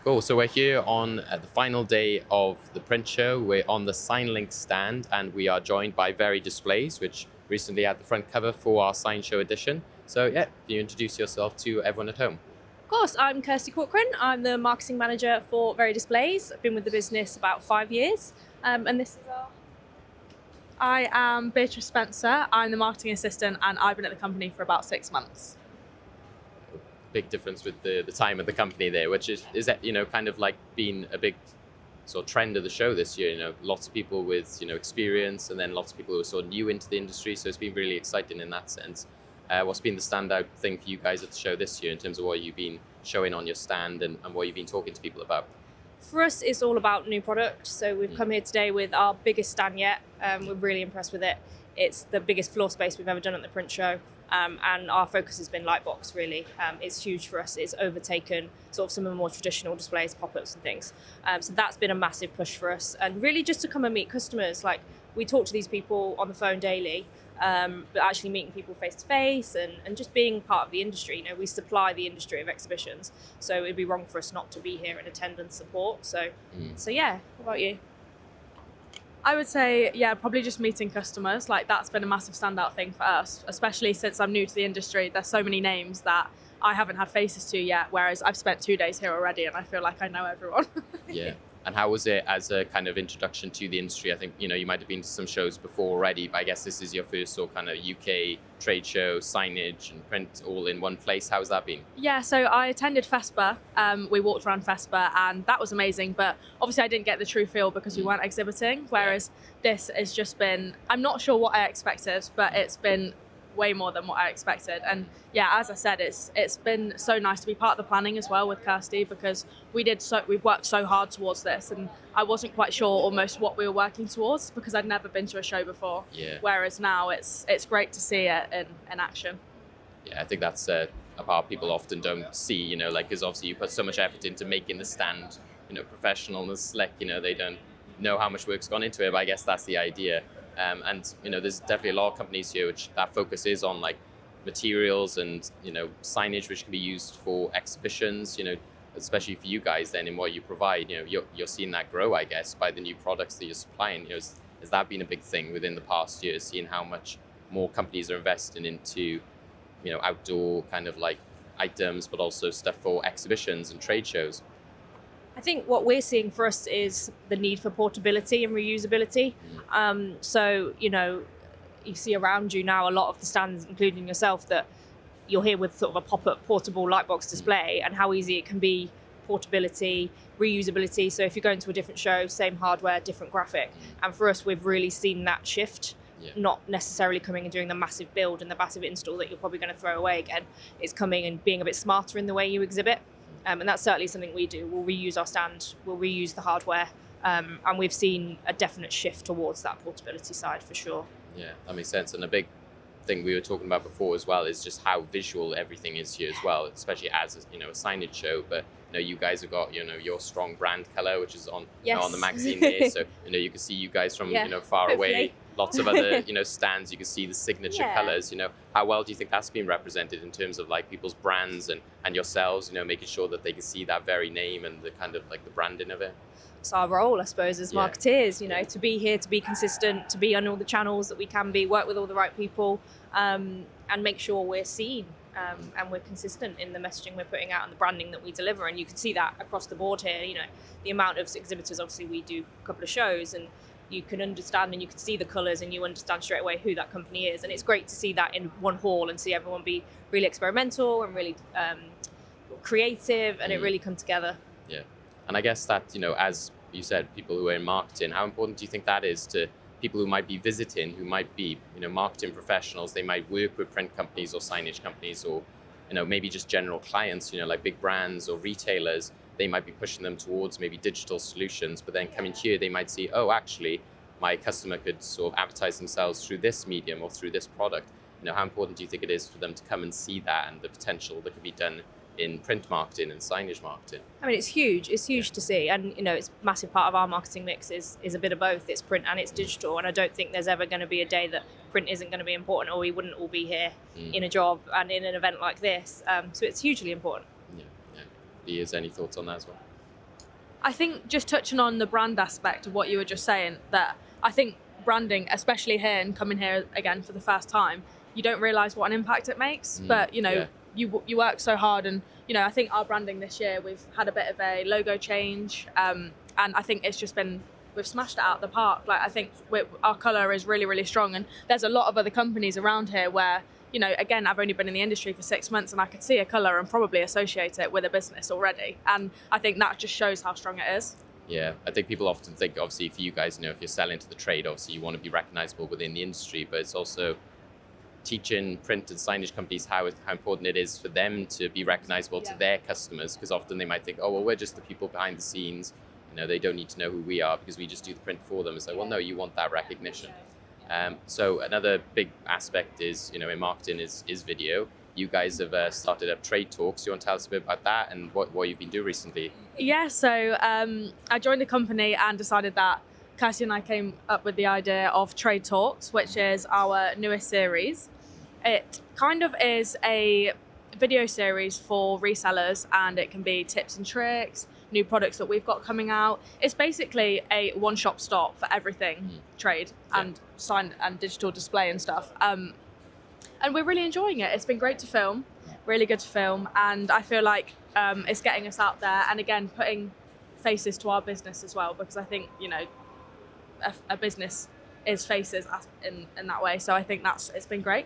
Cool. So we're here on the final day of the print show. We're on the SignLink stand, and we are joined by Very Displays, which recently had the front cover for our Sign Show edition. So yeah, can you introduce yourself to everyone at home? Of course, I'm Kirsty Corcoran. I'm the marketing manager for Very Displays. I've been with the business about 5 years, and this is our. I am Beatrice Spencer. I'm the marketing assistant and I've been at the company for about 6 months. Big difference with the time of the company there, which is that, kind of like been a big sort of trend of the show this year. Lots of people with, experience, and then lots of people who are sort of new into the industry. So it's been really exciting in that sense. What's been the standout thing for you guys at the show this year in terms of what you've been showing on your stand and what you've been talking to people about? For us, it's all about new product. So we've come here today with our biggest stand yet. We're really impressed with it. It's the biggest floor space we've ever done at the print show. And our focus has been Lightbox, really. It's huge for us. It's overtaken sort of some of the more traditional displays, pop-ups and things. So that's been a massive push for us. And really just to come and meet customers. Like, we talk to these people on the phone daily, but actually meeting people face-to-face and just being part of the industry. We supply the industry of exhibitions. So it'd be wrong for us not to be here and attend and support. So yeah, what about you? I would say, probably just meeting customers. Like, that's been a massive standout thing for us, especially since I'm new to the industry. There's so many names that I haven't had faces to yet, whereas I've spent 2 days here already and I feel like I know everyone. Yeah. And how was it as a kind of introduction to the industry? I think, you might have been to some shows before already, but I guess this is your first sort of kind of UK trade show, signage and print all in one place. How's that been? Yeah, so I attended FESPA. We walked around FESPA and that was amazing, but obviously I didn't get the true feel because we weren't exhibiting, whereas this has just been, I'm not sure what I expected, but it's been way more than what I expected. And yeah, as I said, it's been so nice to be part of the planning as well with Kirsty, because we've worked so hard towards this, and I wasn't quite sure almost what we were working towards because I'd never been to a show before. Yeah. Whereas now it's great to see it in action. Yeah, I think that's a part people often don't see, because obviously you put so much effort into making the stand, professional and slick, they don't know how much work's gone into it, but I guess that's the idea. And there's definitely a lot of companies here which that focus is on, like materials and signage which can be used for exhibitions, especially for you guys then in what you provide. You're seeing that grow, I guess, by the new products that you're supplying. Has that been a big thing within the past year, seeing how much more companies are investing into outdoor kind of like items, but also stuff for exhibitions and trade shows? I think what we're seeing for us is the need for portability and reusability. So, you see around you now a lot of the stands, including yourself, that you're here with sort of a pop-up portable Lightbox display, and how easy it can be. Portability, reusability. So if you're going to a different show, same hardware, different graphic. And for us, we've really seen that shift. Not necessarily coming and doing the massive build and the massive install that you're probably going to throw away again. It's coming and being a bit smarter in the way you exhibit. And that's certainly something we do. We'll reuse our stand, we'll reuse the hardware, and we've seen a definite shift towards that portability side for sure. Yeah, that makes sense. And a big thing we were talking about before as well is just how visual everything is here as well, especially as a signage show. But you guys have got your strong brand color, which is on on the magazine there. So you can see you guys from far away. Lots of other stands. You can see the signature colors. How well do you think that's been represented in terms of like people's brands and yourselves? Making sure that they can see that very name and the kind of like the branding of it. It's our role, I suppose, as marketeers, to be here, to be consistent, to be on all the channels that we can be, work with all the right people, and make sure we're seen and we're consistent in the messaging we're putting out and the branding that we deliver. And you can see that across the board here. The amount of exhibitors, obviously we do a couple of shows, and you can understand and you can see the colours and you understand straight away who that company is. And it's great to see that in one hall and see everyone be really experimental and really creative, and it really come together. Yeah. And I guess that, as you said, people who are in marketing, how important do you think that is to people who might be visiting, who might be, marketing professionals? They might work with print companies or signage companies, or, maybe just general clients, like big brands or retailers. They might be pushing them towards maybe digital solutions, but then coming here, they might see, oh, actually, my customer could sort of advertise themselves through this medium or through this product. How important do you think it is for them to come and see that and the potential that could be done in print marketing and signage marketing? I mean, it's huge. It's huge to see. And, it's a massive part of our marketing mix is a bit of both. It's print and it's digital. And I don't think there's ever going to be a day that print isn't going to be important, or we wouldn't all be here in a job and in an event like this. So it's hugely important. Yeah. Is any thoughts on that as well? I think just touching on the brand aspect of what you were just saying, that I think branding, especially here and coming here again for the first time, you don't realise what an impact it makes. But you work so hard, and I think our branding this year, we've had a bit of a logo change, and I think it's just been, we've smashed it out the park. Like, I think our colour is really, really strong, and there's a lot of other companies around here where, again, I've only been in the industry for 6 months and I could see a colour and probably associate it with a business already. And I think that just shows how strong it is. Yeah, I think people often think, obviously, for you guys, if you're selling to the trade, obviously you want to be recognisable within the industry, but it's also teaching print and signage companies how important it is for them to be recognisable to their customers, because often they might think, oh, well, we're just the people behind the scenes, they don't need to know who we are because we just do the print for them. It's like, well, no, you want that recognition. So another big aspect is, in marketing is video. You guys have started up trade talks. You want to tell us a bit about that and what you've been doing recently? Yeah, so I joined the company and decided that Kirsty and I came up with the idea of Trade Talks, which is our newest series. It kind of is a video series for resellers, and it can be tips and tricks, new products that we've got coming out. It's basically a one-shop stop for everything trade and sign and digital display and stuff. And we're really enjoying it. It's been great to film, really good to film, and I feel like it's getting us out there, and again, putting faces to our business as well, because I think, a business is faces in that way. So I think it's been great.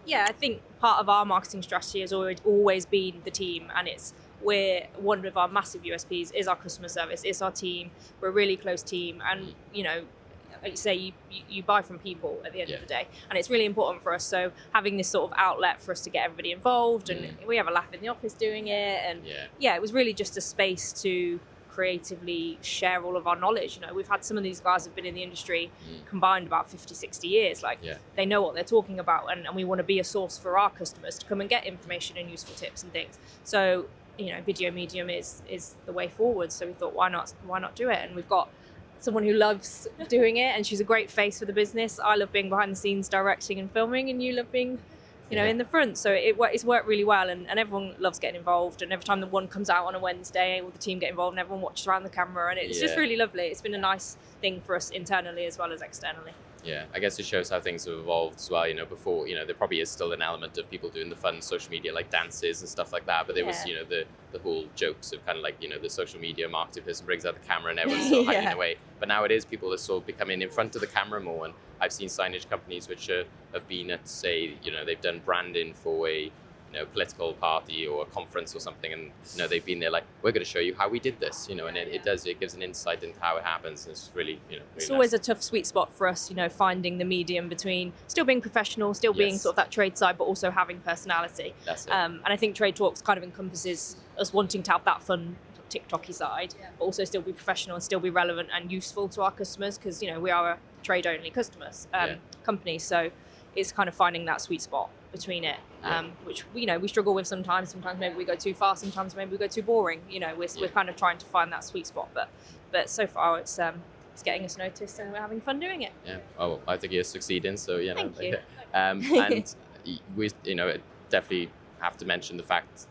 Yeah, I think part of our marketing strategy has always been the team, and we're one of our massive USPs is our customer service. It's our team. We're a really close team, and like you say, you buy from people at the end of the day, and it's really important for us. So having this sort of outlet for us to get everybody involved, and we have a laugh in the office doing it, and it was really just a space to creatively share all of our knowledge. We've had some of these guys have been in the industry combined about 50, 60 years. They know what they're talking about, and we want to be a source for our customers to come and get information and useful tips and things. So video medium is the way forward. So we thought, why not do it? And we've got someone who loves doing it, and she's a great face for the business. I love being behind the scenes directing and filming, and you love being in the front. So it's worked really well, and everyone loves getting involved. And every time the one comes out on a Wednesday, all the team get involved and everyone watches around the camera, and it's just really lovely. It's been a nice thing for us internally as well as externally. Yeah, I guess it shows how things have evolved as well. Before, there probably is still an element of people doing the fun social media, like dances and stuff like that. But there was, the whole jokes of kind of like, the social media marketing person brings out the camera and everyone's sort of hiding away. But nowadays, people are sort of becoming in front of the camera more. And I've seen signage companies which have been at, say, they've done branding for a political party or a conference or something, and they've been there like, we're going to show you how we did this, and it gives an insight into how it happens, and it's really really it's nice. Always a tough sweet spot for us, finding the medium between still being professional, still being sort of that trade side, but also having personality. That's it. And I think Trade Talks kind of encompasses us wanting to have that fun TikToky side, but also still be professional and still be relevant and useful to our customers, because we are a trade only company, so it's kind of finding that sweet spot between it, which we struggle with sometimes. Sometimes maybe we go too far, sometimes maybe we go too boring. We're kind of trying to find that sweet spot, but so far it's getting us noticed, and we're having fun doing it. Yeah. Oh, I think you're succeeding. So Thank you. And we definitely have to mention the fact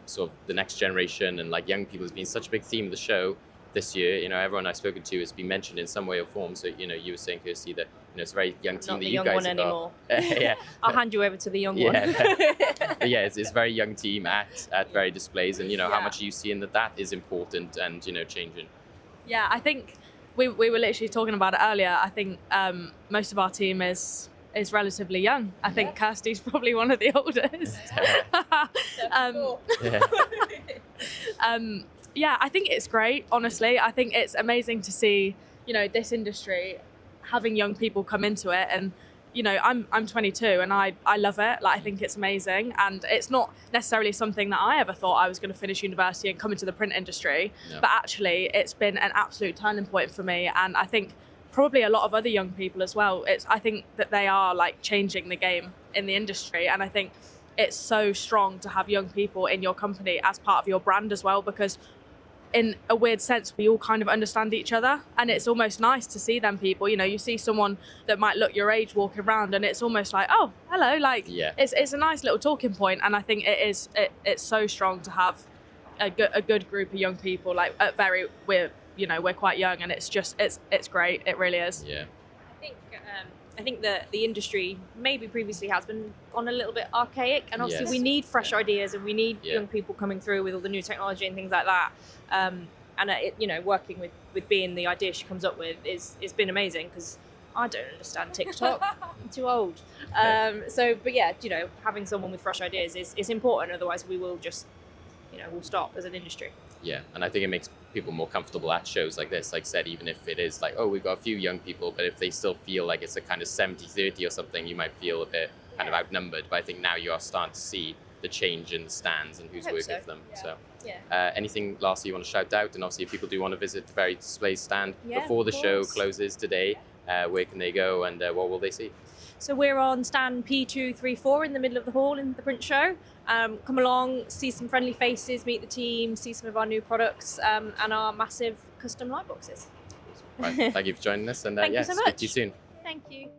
sort of the next generation and like young people has been such a big theme of the show this year. Everyone I've spoken to has been mentioned in some way or form. So you were saying, Kirsty, that it's a very young team Not that the you young guys one have anymore. got. I'll hand you over to the young one. But it's a very young team at very displays, and how much you see in that is important and changing. Yeah, I think we were literally talking about it earlier. I think most of our team is relatively young. I think Kirsty's probably one of the oldest. I think it's great, honestly. I think it's amazing to see, this industry having young people come into it, and I'm 22 and I love it. Like, I think it's amazing, and it's not necessarily something that I ever thought I was going to finish university and come into the print industry, but actually it's been an absolute turning point for me, and I think probably a lot of other young people as well. I think that they are like changing the game in the industry, and I think it's so strong to have young people in your company as part of your brand as well, because in a weird sense, we all kind of understand each other, and it's almost nice to see them people. You see someone that might look your age walking around, and it's almost like, oh, hello, like it's a nice little talking point. And I think it's so strong to have a good group of young people. Like we're quite young, and it's great. It really is. Yeah. I think that the industry maybe previously has been on a little bit archaic, and obviously Yes. we need fresh ideas, and we need Yeah. young people coming through with all the new technology and things like that. Working with being the idea she comes up with it's been amazing, because I don't understand TikTok. I'm too old. But yeah, having someone with fresh ideas is important. Otherwise, we will just, we'll stop as an industry. Yeah, and I think it makes people more comfortable at shows like this. Like I said, even if it is like, oh, we've got a few young people, but if they still feel like it's a kind of 70-30 or something, you might feel a bit kind of outnumbered. But I think now you are starting to see the change in the stands and who's I hope working so. with them. Yeah. So, Yeah. anything lastly you want to shout out? And obviously, if people do want to visit the Very Display stand Yeah, before of the show course. closes today, where can they go and what will they see? So we're on stand P234 in the middle of the hall in the print show. Come along, see some friendly faces, meet the team, see some of our new products and our massive custom light boxes. Right, thank you for joining us, and Thank you so speak much. to you soon. Thank you.